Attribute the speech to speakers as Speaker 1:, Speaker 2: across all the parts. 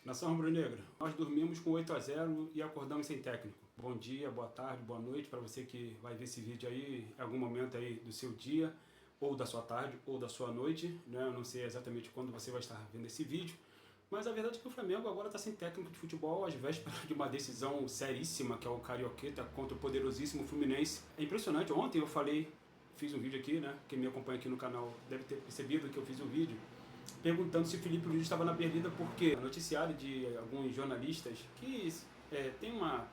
Speaker 1: Nação rubro-negra, nós dormimos com 8-0 e acordamos sem técnico. Bom dia, boa tarde, boa noite para você que vai ver esse vídeo aí em algum momento aí do seu dia, ou da sua tarde, ou da sua noite, né? Eu não sei exatamente quando você vai estar vendo esse vídeo, mas a verdade é que o Flamengo agora está sem técnico de futebol às vésperas de uma decisão seríssima, que é o Carioqueta contra o poderosíssimo Fluminense. É impressionante, ontem eu fiz um vídeo aqui, né? Quem me acompanha aqui no canal deve ter percebido que eu fiz um vídeo perguntando se o Filipe Luís estava na Berlinda, porque o noticiário de alguns jornalistas que tem uma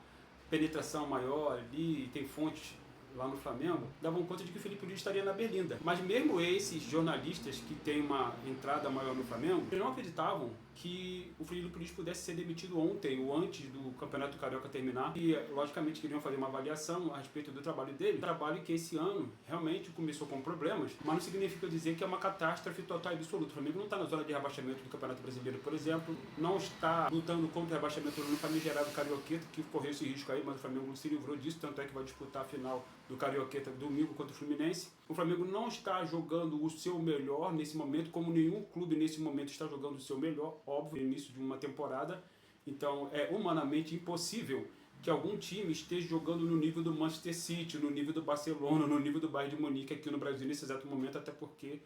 Speaker 1: penetração maior ali, tem fontes lá no Flamengo, davam conta de que o Filipe Luís estaria na Berlinda. Mas mesmo esses jornalistas que têm uma entrada maior no Flamengo, eles não acreditavam que o Filipe Luís pudesse ser demitido ontem ou antes do Campeonato Carioca terminar. E, logicamente, queriam fazer uma avaliação a respeito do trabalho dele. Trabalho que esse ano realmente começou com problemas, mas não significa dizer que é uma catástrofe total e absoluta. O Flamengo não está na zona de rebaixamento do Campeonato Brasileiro, por exemplo, não está lutando contra o rebaixamento no famigerado Carioqueta, que correu esse risco aí, mas o Flamengo não se livrou disso, tanto é que vai disputar a final do Carioqueta domingo contra o Fluminense. O Flamengo não está jogando o seu melhor nesse momento, como nenhum clube nesse momento está jogando o seu melhor, óbvio, no início de uma temporada. Então é humanamente impossível que algum time esteja jogando no nível do Manchester City, no nível do Barcelona, no nível do Bayern de Munique aqui no Brasil nesse exato momento, até porque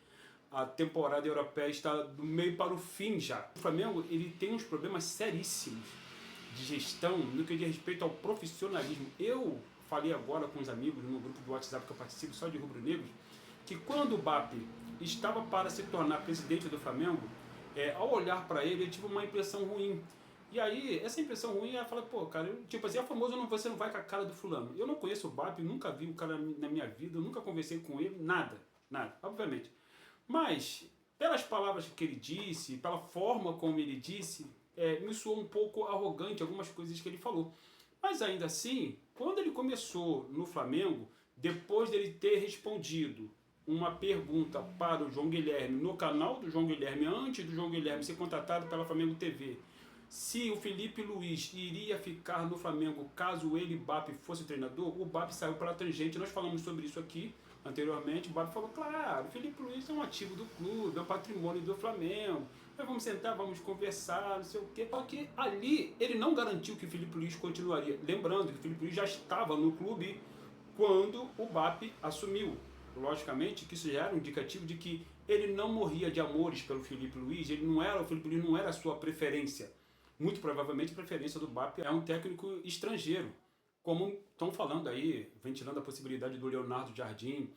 Speaker 1: a temporada europeia está do meio para o fim já. O Flamengo ele tem uns problemas seríssimos de gestão no que diz respeito ao profissionalismo. Eu falei agora com os amigos no grupo do WhatsApp que eu participo, só de rubro-negros, que quando o BAP estava para se tornar presidente do Flamengo, ao olhar para ele, eu tive uma impressão ruim. E aí, essa impressão ruim, ela fala, pô, cara, tipo assim, é famoso, você não vai com a cara do fulano. Eu não conheço o BAP, nunca vi o cara na minha vida, eu nunca conversei com ele, nada, obviamente. Mas, pelas palavras que ele disse, pela forma como ele disse, me soou um pouco arrogante algumas coisas que ele falou. Mas ainda assim, quando ele começou no Flamengo, depois dele ter respondido uma pergunta para o João Guilherme no canal do João Guilherme, antes do João Guilherme ser contratado pela Flamengo TV, se o Filipe Luís iria ficar no Flamengo caso ele, BAP, fosse o treinador, o BAP saiu pela tangente. Nós falamos sobre isso aqui anteriormente. O BAP falou, claro, o Filipe Luís é um ativo do clube, é um patrimônio do Flamengo, nós vamos sentar, vamos conversar, não sei o quê. Só que ali ele não garantiu que o Filipe Luís continuaria. Lembrando que o Filipe Luís já estava no clube quando o BAP assumiu. Logicamente que isso já era um indicativo de que ele não morria de amores pelo Filipe Luís, o Filipe Luís não era a sua preferência. Muito provavelmente a preferência do BAP é um técnico estrangeiro, como estão falando aí, ventilando a possibilidade do Leonardo Jardim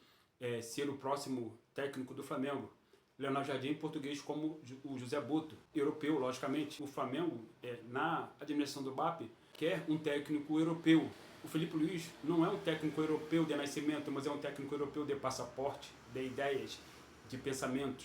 Speaker 1: ser o próximo técnico do Flamengo. Leonardo Jardim em português como o José Boto, europeu, logicamente. O Flamengo, na administração do BAP, quer um técnico europeu. O Filipe Luís não é um técnico europeu de nascimento, mas é um técnico europeu de passaporte, de ideias, de pensamentos,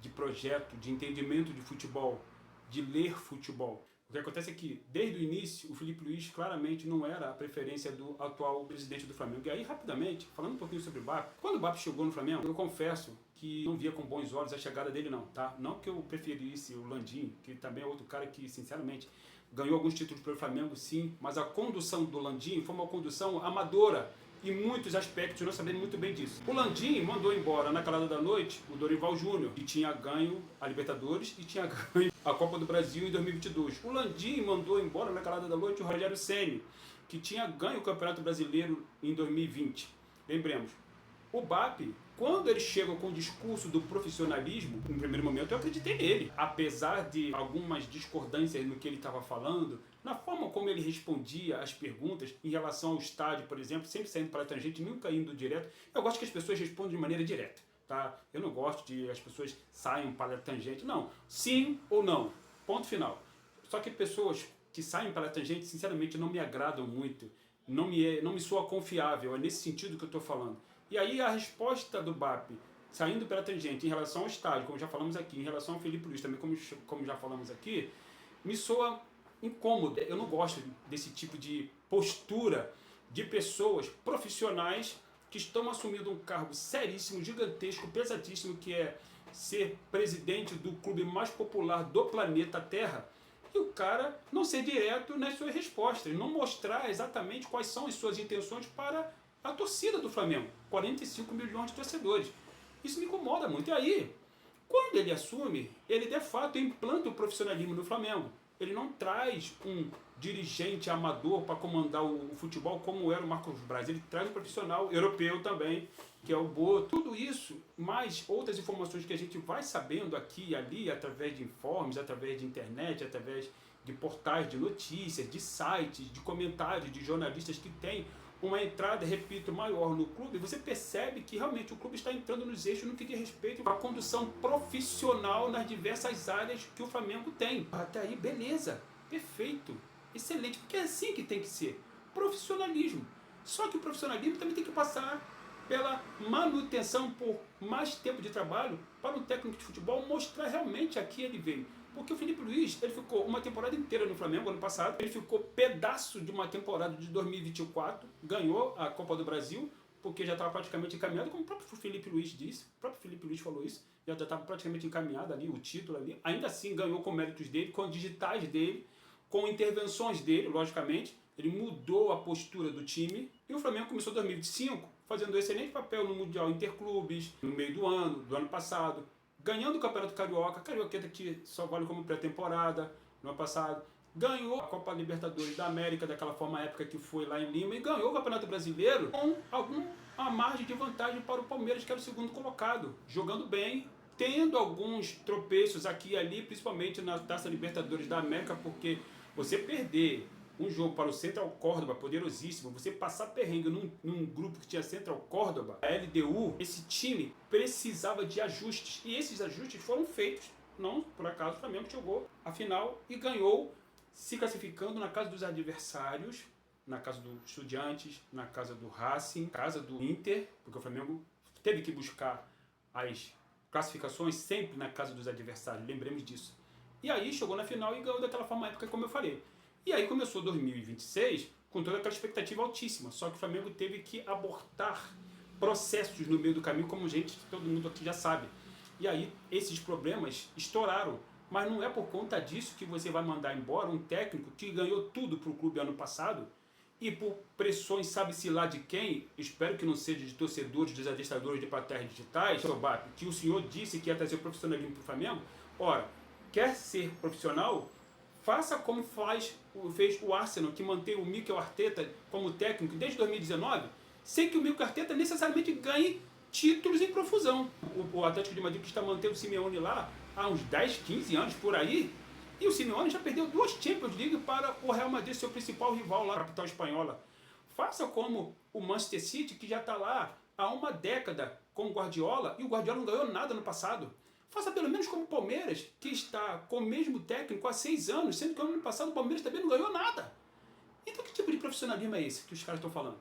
Speaker 1: de projeto, de entendimento de futebol, de ler futebol. O que acontece é que, desde o início, o Filipe Luís claramente não era a preferência do atual presidente do Flamengo. E aí, rapidamente, falando um pouquinho sobre o BAP, quando o BAP chegou no Flamengo, eu confesso que não via com bons olhos a chegada dele não, tá? Não que eu preferisse o Landim, que também é outro cara que, sinceramente, ganhou alguns títulos pelo Flamengo, sim, mas a condução do Landim foi uma condução amadora, em muitos aspectos, nós sabemos muito bem disso. O Landim mandou embora na calada da noite o Dorival Júnior, que tinha ganho a Libertadores e tinha ganho a Copa do Brasil em 2022. O Landim mandou embora na calada da noite o Rogério Ceni, que tinha ganho o Campeonato Brasileiro em 2020. Lembremos, o BAP, quando ele chega com o discurso do profissionalismo, no primeiro momento eu acreditei nele. Apesar de algumas discordâncias no que ele estava falando, na forma como ele respondia às perguntas em relação ao estádio, por exemplo, sempre saindo para a tangente, nunca indo direto. Eu gosto que as pessoas respondam de maneira direta, tá? Eu não gosto de as pessoas saiam para a tangente. Não, sim ou não, ponto final. Só que pessoas que saem para a tangente, sinceramente, não me agradam muito. Não me soa confiável, é nesse sentido que eu estou falando. E aí a resposta do BAP, saindo pela tangente em relação ao estádio, como já falamos aqui, em relação ao Filipe Luís também, como já falamos aqui, me soa incômodo. Eu não gosto desse tipo de postura de pessoas profissionais que estão assumindo um cargo seríssimo, gigantesco, pesadíssimo, que é ser presidente do clube mais popular do planeta Terra, e o cara não ser direto nas suas respostas, não mostrar exatamente quais são as suas intenções para a torcida do Flamengo, 45 milhões de torcedores. Isso me incomoda muito. E aí, quando ele assume, ele de fato implanta o profissionalismo no Flamengo. Ele não traz um dirigente amador para comandar o futebol como era o Marcos Braz. Ele traz um profissional europeu também, que é o Boto. Tudo isso, mais outras informações que a gente vai sabendo aqui e ali, através de informes, através de internet, através de portais de notícias, de sites, de comentários de jornalistas que têm uma entrada, repito, maior no clube, você percebe que realmente o clube está entrando nos eixos no que diz respeito à condução profissional nas diversas áreas que o Flamengo tem. Até aí, beleza, perfeito, excelente, porque é assim que tem que ser, profissionalismo. Só que o profissionalismo também tem que passar pela manutenção por mais tempo de trabalho para um técnico de futebol mostrar realmente a que ele veio. Porque o Felipe Luiz, ele ficou uma temporada inteira no Flamengo ano passado, ele ficou pedaço de uma temporada de 2024, ganhou a Copa do Brasil, porque já estava praticamente encaminhado, como o próprio Felipe Luiz disse, o próprio Felipe Luiz falou isso, já estava praticamente encaminhado ali, o título ali, ainda assim ganhou com méritos dele, com digitais dele, com intervenções dele, logicamente, ele mudou a postura do time, e o Flamengo começou 2025 fazendo um excelente papel no Mundial Interclubes, no meio do ano passado, ganhando o Campeonato Carioca que só vale como pré-temporada no ano passado, ganhou a Copa Libertadores da América daquela forma épica que foi lá em Lima e ganhou o Campeonato Brasileiro com uma margem de vantagem para o Palmeiras, que era o segundo colocado, jogando bem, tendo alguns tropeços aqui e ali, principalmente na Taça Libertadores da América, porque você perder um jogo para o Central Córdoba, poderosíssimo, você passar perrengue num grupo que tinha Central Córdoba, a LDU, esse time precisava de ajustes, e esses ajustes foram feitos. Não, por acaso, o Flamengo chegou à final e ganhou, se classificando na casa dos adversários, na casa do Estudiantes, na casa do Racing, na casa do Inter, porque o Flamengo teve que buscar as classificações sempre na casa dos adversários, lembremos disso. E aí chegou na final e ganhou daquela forma épica, como eu falei. E aí começou 2026 com toda aquela expectativa altíssima, só que o Flamengo teve que abortar processos no meio do caminho, como todo mundo aqui já sabe. E aí esses problemas estouraram, mas não é por conta disso que você vai mandar embora um técnico que ganhou tudo para o clube ano passado e por pressões sabe-se lá de quem, espero que não seja de torcedores, dos adestradores de plateias digitais, que o senhor disse que ia trazer o profissionalismo para o Flamengo. Ora, quer ser profissional? Faça como fez o Arsenal, que mantém o Mikel Arteta como técnico desde 2019, sem que o Mikel Arteta necessariamente ganhe títulos em profusão. O Atlético de Madrid que está mantendo o Simeone lá há uns 10, 15 anos por aí, e o Simeone já perdeu 2 Champions League para o Real Madrid, seu principal rival lá na capital espanhola. Faça como o Manchester City, que já está lá há uma década com o Guardiola, e o Guardiola não ganhou nada no passado. Faça pelo menos como o Palmeiras, que está com o mesmo técnico há 6 anos, sendo que no ano passado o Palmeiras também não ganhou nada. Então que tipo de profissionalismo é esse que os caras estão falando?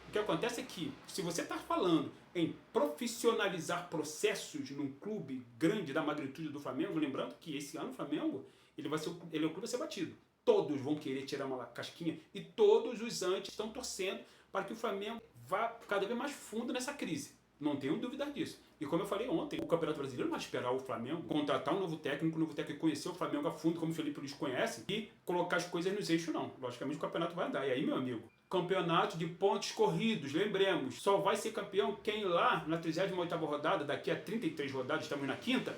Speaker 1: O que acontece é que, se você está falando em profissionalizar processos num clube grande da magnitude do Flamengo, lembrando que esse ano o Flamengo ele é o clube a ser batido. Todos vão querer tirar uma casquinha e todos os antes estão torcendo para que o Flamengo vá cada vez mais fundo nessa crise. Não tenho dúvida disso. E como eu falei ontem, o Campeonato Brasileiro não vai esperar o Flamengo contratar um novo técnico conhecer o Flamengo a fundo, como o Felipe Luiz conhece, e colocar as coisas nos eixos, não. Logicamente o campeonato vai andar. E aí, meu amigo, campeonato de pontos corridos, lembremos, só vai ser campeão quem lá na 38ª rodada, daqui a 33 rodadas, estamos na 5ª,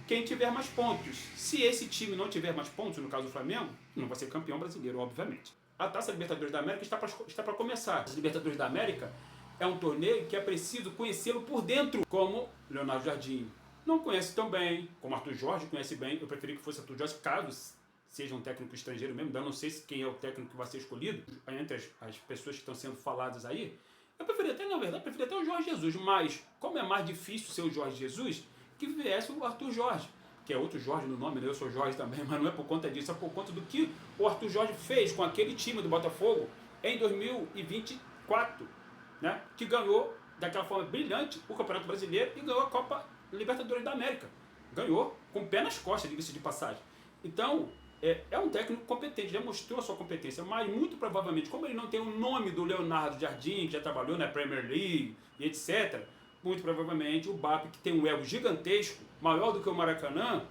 Speaker 1: quem tiver mais pontos. Se esse time não tiver mais pontos, no caso do Flamengo, não vai ser campeão brasileiro, obviamente. A Taça Libertadores da América está para começar. A Libertadores da América é um torneio que é preciso conhecê-lo por dentro, como Leonardo Jardim não conhece tão bem, como Arthur Jorge conhece bem. Eu preferi que fosse Arthur Jorge, caso seja um técnico estrangeiro mesmo, eu não sei quem é o técnico que vai ser escolhido, entre as pessoas que estão sendo faladas aí. Eu preferi até, na verdade, o Jorge Jesus, mas como é mais difícil ser o Jorge Jesus, que viesse o Arthur Jorge, que é outro Jorge no nome, né? Eu sou Jorge também, mas não é por conta disso, é por conta do que o Arthur Jorge fez com aquele time do Botafogo em 2024, né? Que ganhou daquela forma brilhante o Campeonato Brasileiro e ganhou a Copa Libertadores da América. Ganhou com o pé nas costas, diga-se de passagem. Então, é um técnico competente, já mostrou a sua competência, mas muito provavelmente, como ele não tem o nome do Leonardo Jardim, que já trabalhou na Premier League e etc., muito provavelmente o BAP, que tem um ego gigantesco, maior do que o Maracanã,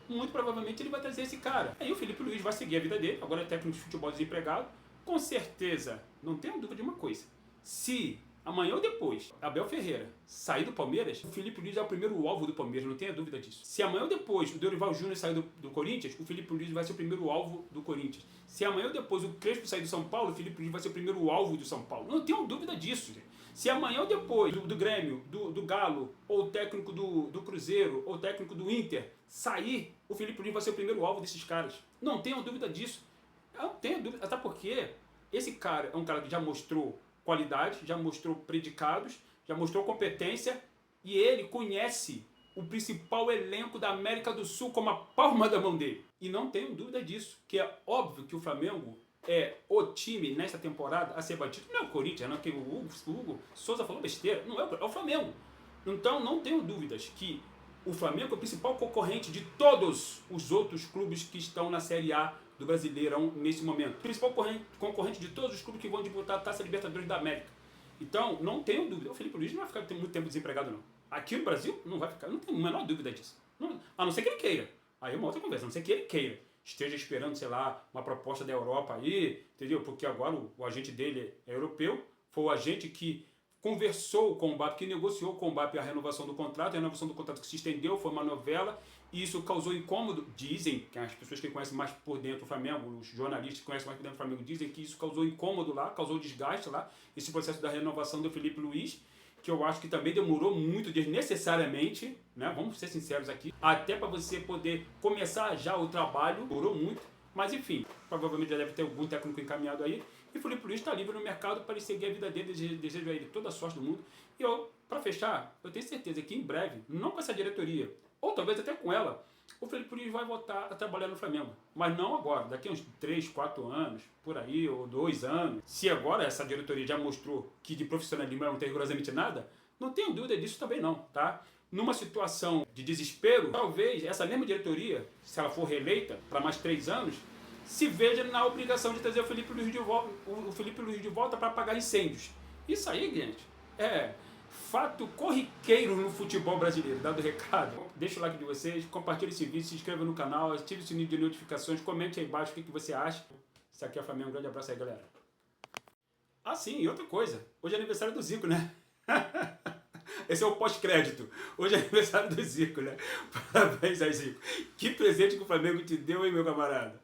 Speaker 1: muito provavelmente ele vai trazer esse cara. Aí o Felipe Luiz vai seguir a vida dele, agora é técnico de futebol desempregado, com certeza, não tenho dúvida de uma coisa, se amanhã ou depois, Abel Ferreira sair do Palmeiras, o Felipe Luiz é o primeiro alvo do Palmeiras, não tenha dúvida disso. Se amanhã ou depois o Dorival Júnior sair do Corinthians, o Felipe Luiz vai ser o primeiro alvo do Corinthians. Se amanhã ou depois o Crespo sair do São Paulo, o Felipe Luiz vai ser o primeiro alvo do São Paulo. Não tenho dúvida disso, gente. Se amanhã ou depois do Grêmio, do Galo, ou o técnico do Cruzeiro, ou o técnico do Inter sair, o Felipe Luiz vai ser o primeiro alvo desses caras. Não tenho dúvida disso. Eu não tenho dúvida, até porque esse cara é um cara que já mostrou qualidade, já mostrou predicados, já mostrou competência e ele conhece o principal elenco da América do Sul como a palma da mão dele. E não tenho dúvida disso, que é óbvio que o Flamengo é o time nesta temporada a ser batido. Não é o Corinthians, não, que o Hugo Souza falou besteira, não é o Flamengo. Então não tenho dúvidas que o Flamengo é o principal concorrente de todos os outros clubes que estão na Série A do Brasileirão nesse momento. O principal concorrente de todos os clubes que vão disputar a Taça Libertadores da América. Então, não tenho dúvida. O Felipe Luiz não vai ficar muito tempo desempregado, não. Aqui no Brasil, não vai ficar. Não tenho a menor dúvida disso. Não, a não ser que ele queira. Aí é uma outra conversa. A não ser que ele queira. Esteja esperando, sei lá, uma proposta da Europa aí, entendeu? Porque agora o agente dele é europeu. Foi o agente que conversou com o Mbappé, que negociou com o Mbappé a renovação do contrato. A renovação do contrato que se estendeu, foi uma novela. E isso causou incômodo, dizem, que as pessoas que conhecem mais por dentro do Flamengo, os jornalistas que conhecem mais por dentro do Flamengo, dizem que isso causou incômodo lá, causou desgaste lá, esse processo da renovação do Felipe Luiz, que eu acho que também demorou muito desnecessariamente, né? Vamos ser sinceros aqui, até para você poder começar já o trabalho, demorou muito, mas enfim, provavelmente já deve ter algum técnico encaminhado aí, e o Felipe Luiz está livre no mercado para ele seguir a vida dele, desejo a ele toda a sorte do mundo, e eu, para fechar, eu tenho certeza que em breve, não com essa diretoria, ou talvez até com ela, o Felipe Luiz vai voltar a trabalhar no Flamengo. Mas não agora, daqui a uns 3, 4 anos, por aí, ou 2 anos. Se agora essa diretoria já mostrou que de profissionalismo ela não tem rigorosamente nada, não tenho dúvida disso também não, tá? Numa situação de desespero, talvez essa mesma diretoria, se ela for reeleita para mais 3 anos, se veja na obrigação de trazer o Felipe Luiz de volta para apagar incêndios. Isso aí, gente, é fato corriqueiro no futebol brasileiro. Dado o recado, deixa o like de vocês, compartilhe esse vídeo, se inscreva no canal, ative o sininho de notificações, comente aí embaixo o que você acha. Isso aqui é o Flamengo, um grande abraço aí, galera. Ah, sim, e outra coisa, hoje é aniversário do Zico, né? Esse é o pós-crédito. Hoje é aniversário do Zico, né? Parabéns aí, Zico. Que presente que o Flamengo te deu, hein, meu camarada?